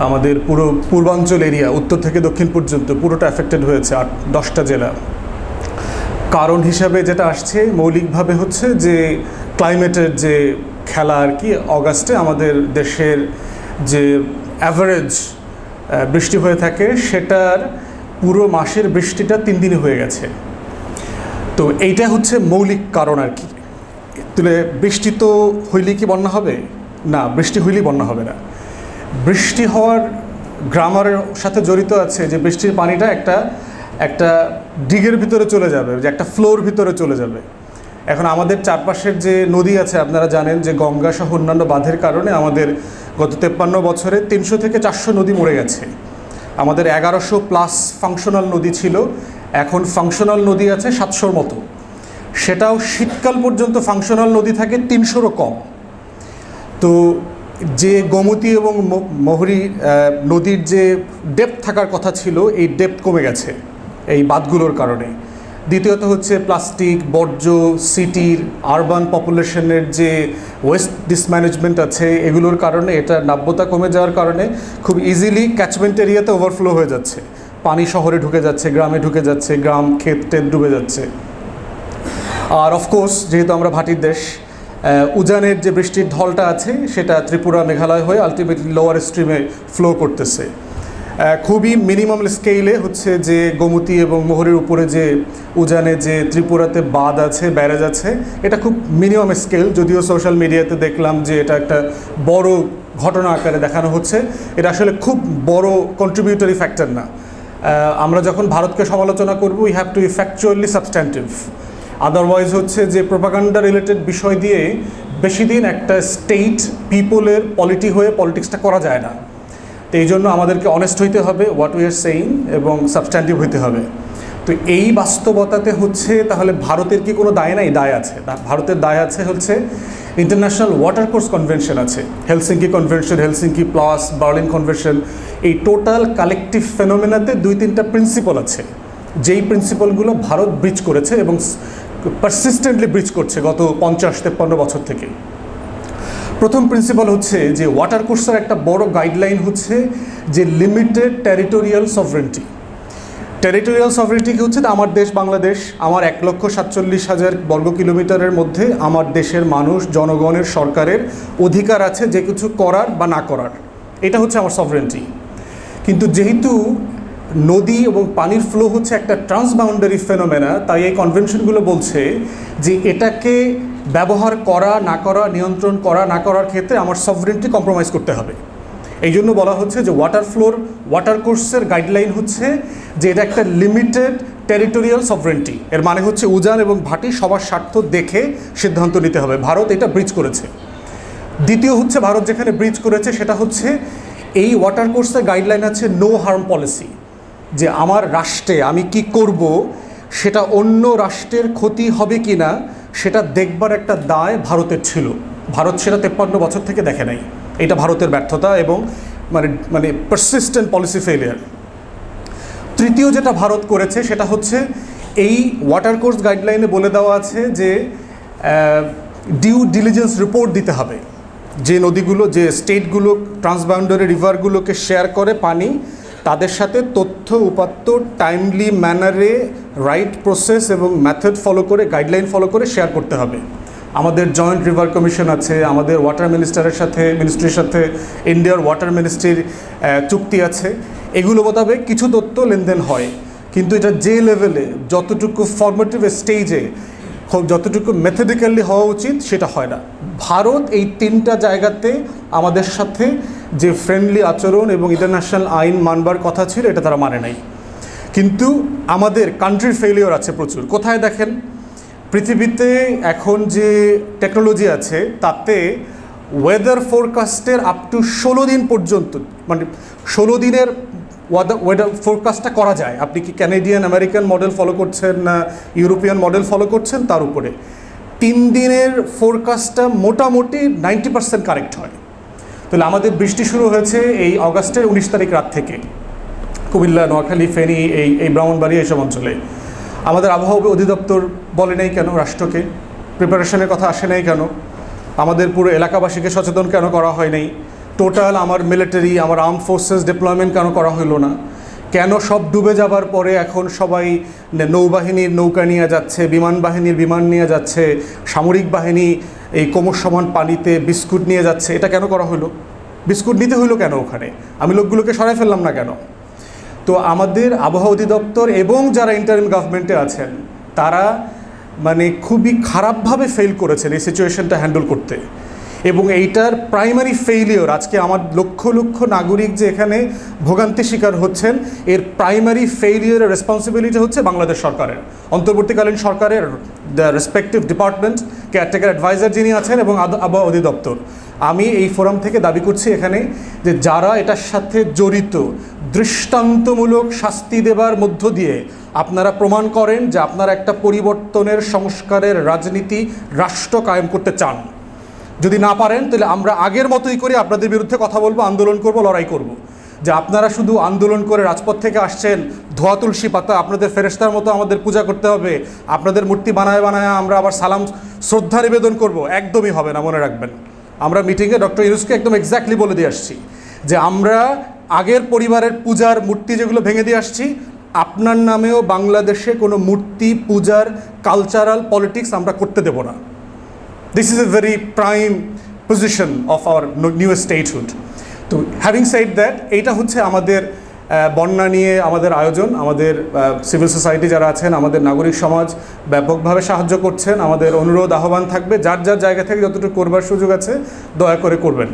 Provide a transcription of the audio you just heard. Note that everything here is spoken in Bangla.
আমাদের পুরো পূর্বাঞ্চল এরিয়া উত্তর থেকে দক্ষিণ পর্যন্ত পুরোটা এফেক্টেড হয়েছে 8-10টা জেলা। কারণ হিসাবে যেটা আসছে মৌলিকভাবে হচ্ছে যে ক্লাইমেটের যে খেলা আর কি, অগাস্টে আমাদের দেশের যে অ্যাভারেজ বৃষ্টি হয়ে থাকে সেটার পুরো মাসের বৃষ্টিটা 3 দিনে হয়ে গেছে। তো এইটা হচ্ছে মৌলিক কারণ আর কি। তাহলে বৃষ্টি তো হইলে কি বন্যা হবে? না, বৃষ্টি হইলেই বন্যা হবে না। বৃষ্টি হওয়ার গ্রামারের সাথে জড়িত আছে যে বৃষ্টির পানিটা একটা ডিগের ভিতরে চলে যাবে, যে একটা ফ্লোর ভিতরে চলে যাবে। এখন আমাদের চারপাশের যে নদী আছে আপনারা জানেন যে গঙ্গা সহ অন্যান্য বাঁধের কারণে আমাদের গত 53 বছরে 300 থেকে 400 নদী মরে গেছে। আমাদের 1100+ ফাংশনাল নদী ছিল, এখন ফাংশনাল নদী আছে 700-র মতো। সেটাও শীতকাল পর্যন্ত ফাংশনাল নদী থাকে 300-রও কম। তো যে গোমতী এবং মোহরী নদীর যে ডেপথ থাকার কথা ছিল, এই ডেপথ কমে গেছে এই বাঁধগুলোর কারণে। দ্বিতীয়ত হচ্ছে প্লাস্টিক, বর্জ্য, সিটির আরবান পপুলেশনের যে ওয়েস্ট ডিসম্যানেজমেন্ট আছে, এগুলোর কারণে এটা নাব্যতা কমে যাওয়ার কারণে খুব ইজিলি ক্যাচমেন্ট এরিয়াতে ওভারফ্লো হয়ে যাচ্ছে। পানি শহরে ঢুকে যাচ্ছে, গ্রামে ঢুকে যাচ্ছে, গ্রাম ক্ষেত টেত ডুবে যাচ্ছে। আর অফকোর্স যেহেতু আমরা ভাটির দেশ, উজানের যে বৃষ্টির ঢলটা আছে সেটা ত্রিপুরা মেঘালয় হয়ে আলটিমেটলি লোয়ার স্ট্রিমে ফ্লো করতেছে। খুবই মিনিমাম স্কেলে হচ্ছে যে গোমতী এবং মোহরের উপরে যে উজানে যে ত্রিপুরাতে বাঁধ আছে, ব্যারেজ আছে, এটা খুব মিনিমাম স্কেল। যদিও সোশ্যাল মিডিয়াতে দেখলাম যে এটা একটা বড় ঘটনা আকারে দেখানো হচ্ছে, এটা আসলে খুব বড় কন্ট্রিবিউটরি ফ্যাক্টর না। আমরা যখন ভারতকে সমালোচনা করব, we have to be factually substantive. Otherwise হচ্ছে যে প্রোপাগান্ডা রিলেটেড বিষয় দিয়ে বেশি দিন একটা স্টেট পিপলের পলিটি হয়ে পলিটিক্সটা করা যায় না। তো এই জন্য আমাদেরকে অনেস্ট হইতে হবে হোয়াট উই আর সেইং এবং সাবস্ট্যান্টিভ হইতে হবে। তো এই বাস্তবতাতে হচ্ছে তাহলে ভারতের কি কোনো দায় নাই? দায় আছে। ভারতের দায় আছে হচ্ছে ইন্টারন্যাশনাল ওয়াটার কোর্স কনভেনশন আছে, Helsinki convention, Helsinki plus Berlin convention. এই টোটাল কালেকটিভ ফেনোমেনাতে 2-3টা প্রিন্সিপাল আছে, যেই প্রিন্সিপালগুলো ভারত ব্রিচ করেছে এবং পারসিস্টেন্টলি ব্রিচ করছে গত 50-53 বছর থেকে। প্রথম প্রিন্সিপাল হচ্ছে যে ওয়াটার কোর্সের একটা বড় গাইডলাইন হচ্ছে যে limited territorial sovereignty. Territorial sovereignty কি হচ্ছে? আমার দেশ বাংলাদেশ, আমার 1,47,000 বর্গ কিলোমিটারের মধ্যে আমার দেশের মানুষ, জনগণের, সরকারের অধিকার আছে যে কিছু করার বা না করার। এটা হচ্ছে আমার সভরেন্টি। কিন্তু যেহেতু নদী এবং পানির ফ্লো হচ্ছে একটা ট্রান্সবাউন্ডারি ফেনোমেনা, তাই এই কনভেনশনগুলো বলছে যে এটাকে ব্যবহার করা না করা, নিয়ন্ত্রণ করা না করার ক্ষেত্রে আমার সভরেন্টি কম্প্রোমাইজ করতে হবে। এই জন্য বলা হচ্ছে যে ওয়াটার কোর্সের গাইডলাইন হচ্ছে যে এটা একটা লিমিটেড টেরিটোরিয়াল সভরেন্টি। এর মানে হচ্ছে উজান এবং ভাটি সবার স্বার্থ দেখে সিদ্ধান্ত নিতে হবে। ভারত এটা ব্রিচ করেছে। দ্বিতীয় হচ্ছে ভারত যেখানে ব্রিচ করেছে সেটা হচ্ছে এই ওয়াটার কোর্সের গাইডলাইন আছে নো হার্ম পলিসি, যে আমার রাষ্ট্রে আমি কি করব সেটা অন্য রাষ্ট্রের ক্ষতি হবে কি না সেটা দেখবার একটা দায় ভারতের ছিল। ভারত সেটা 53 বছর থেকে দেখে নাই। এটা ভারতের ব্যর্থতা এবং মানে পারসিস্টেন্ট পলিসি ফেলিয়ার। তৃতীয় যেটা ভারত করেছে সেটা হচ্ছে এই ওয়াটার কোর্স গাইডলাইনে বলে দেওয়া আছে যে ডিউ ডিলিজেন্স রিপোর্ট দিতে হবে। যে নদীগুলো, যে স্টেটগুলো ট্রান্সবাউন্ডারি রিভারগুলোকে শেয়ার করে পানি, তাদের সাথে তথ্য উপাত্ত টাইমলি ম্যানারে রাইট প্রসেস এবং মেথড ফলো করে, গাইডলাইন ফলো করে শেয়ার করতে হবে। আমাদের জয়েন্ট রিভার কমিশন আছে, আমাদের ওয়াটার মিনিস্ট্রির সাথে ইন্ডিয়ার ওয়াটার মিনিস্ট্রির চুক্তি আছে। এগুলো মোতাবেক কিছু তথ্য লেনদেন হয়, কিন্তু এটা যে লেভেলে, যতটুকু ফর্মেটিভ স্টেজে, যতটুকু মেথডিক্যালি হওয়া উচিত সেটা হয় না। ভারত এই 3টা জায়গাতে আমাদের সাথে যে ফ্রেন্ডলি আচরণ এবং ইন্টারন্যাশনাল আইন মানবার কথা ছিল এটা তারা মানে নাই। কিন্তু আমাদের কান্ট্রির ফেলিওর আছে প্রচুর। কোথায় দেখেন, পৃথিবীতে এখন যে টেকনোলজি আছে তাতে ওয়েদার ফোরকাস্টের আপ টু 16 দিন পর্যন্ত, মানে 16 দিনের ওয়েদার ফোরকাস্টটা করা যায়। আপনি কি ক্যানাডিয়ান আমেরিকান মডেল ফলো করছেন না ইউরোপিয়ান মডেল ফলো করছেন, তার উপরে 3 দিনের ফোরকাস্টটা মোটামুটি 90% কারেক্ট হয়। তাহলে আমাদের বৃষ্টি শুরু হয়েছে এই অগাস্টের 19 তারিখ রাত থেকে কুমিল্লা, নোয়াখালী, ফেনী, এই ব্রাহ্মণবাড়িয়া এইসব অঞ্চলে। আমাদের আবহাওয়া অধিদপ্তর বলে নাই কেন? রাষ্ট্রকে প্রিপারেশনের কথা আসে নাই কেন? আমাদের পুরো এলাকাবাসীকে সচেতন কেন করা হয় নাই? টোটাল আমার মিলিটারি, আমার আর্ম ফোর্সেস ডিপ্লয়মেন্ট কেন করা হলো না? কেন সব ডুবে যাবার পরে এখন সবাই নৌবাহিনীর নৌকা নিয়ে যাচ্ছে, বিমান বাহিনীর বিমান নিয়ে যাচ্ছে, সামরিক বাহিনী এই কোমর সমান পানিতে বিস্কুট নিয়ে যাচ্ছে? এটা কেন করা হলো? বিস্কুট নিতে হইলো কেন ওখানে? আমি লোকগুলোকে সরাই ফেললাম না কেন? তো আমাদের আবহাওয়া অধিদপ্তর এবং যারা ইন্টারিম গভর্নমেন্টে আছেন তারা মানে খুবই খারাপভাবে ফেল করেছেন এই সিচুয়েশনটা হ্যান্ডেল করতে। এবং এইটার প্রাইমারি ফেইলিওর, আজকে আমার লক্ষ লক্ষ নাগরিক যে এখানে ভোগান্তি শিকার হচ্ছেন, এর প্রাইমারি ফেইলিওরের রেসপন্সিবিলিটি হচ্ছে বাংলাদেশ সরকারের, অন্তর্বর্তীকালীন সরকারের the respective department, caretaker adviser যিনি আছেন এবং আবহাওয়া অধিদপ্তর। আমি এই ফোরাম থেকে দাবি করছি এখানে যে যারা এটার সাথে জড়িত, দৃষ্টান্তমূলক শাস্তি দেবার মধ্য দিয়ে আপনারা প্রমাণ করেন যে আপনারা একটা পরিবর্তনের, সংস্কারের রাজনীতি, রাষ্ট্র কায়েম করতে চান। যদি না পারেন তাহলে আমরা আগের মতোই করে আপনাদের বিরুদ্ধে কথা বলবো, আন্দোলন করব, লড়াই করব। যে আপনারা শুধু আন্দোলন করে রাজপথ থেকে আসছেন, ধোয়া তুলসী পাতা, আপনাদের ফেরেশতার মতো আমাদের পূজা করতে হবে, আপনাদের মূর্তি বানায় বানায় আমরা আবার সালাম শ্রদ্ধা নিবেদন করব, একদমই হবে না, মনে রাখবেন। আমরা মিটিংয়ে ডক্টর ইউনূসকে একদম এক্স্যাক্টলি বলে দিয়ে আসছি যে আমরা আগের পরিবারের পূজার মূর্তি যেগুলো ভেঙে দিয়ে আসছি, আপনার নামেও বাংলাদেশে কোনো মূর্তি পূজার কালচারাল পলিটিক্স আমরা করতে দেব না। This is a very prime position of our newest statehood. তো হ্যাভিং সেড দ্যাট, এইটা হচ্ছে আমাদের বন্যা নিয়ে আমাদের আয়োজন। আমাদের সিভিল সোসাইটি যারা আছেন, আমাদের নাগরিক সমাজ ব্যাপকভাবে সাহায্য করছেন। আমাদের অনুরোধ, আহ্বান থাকবে, যার যার জায়গা থেকে যতটুকু করবার সুযোগ আছে দয়া করে করবেন।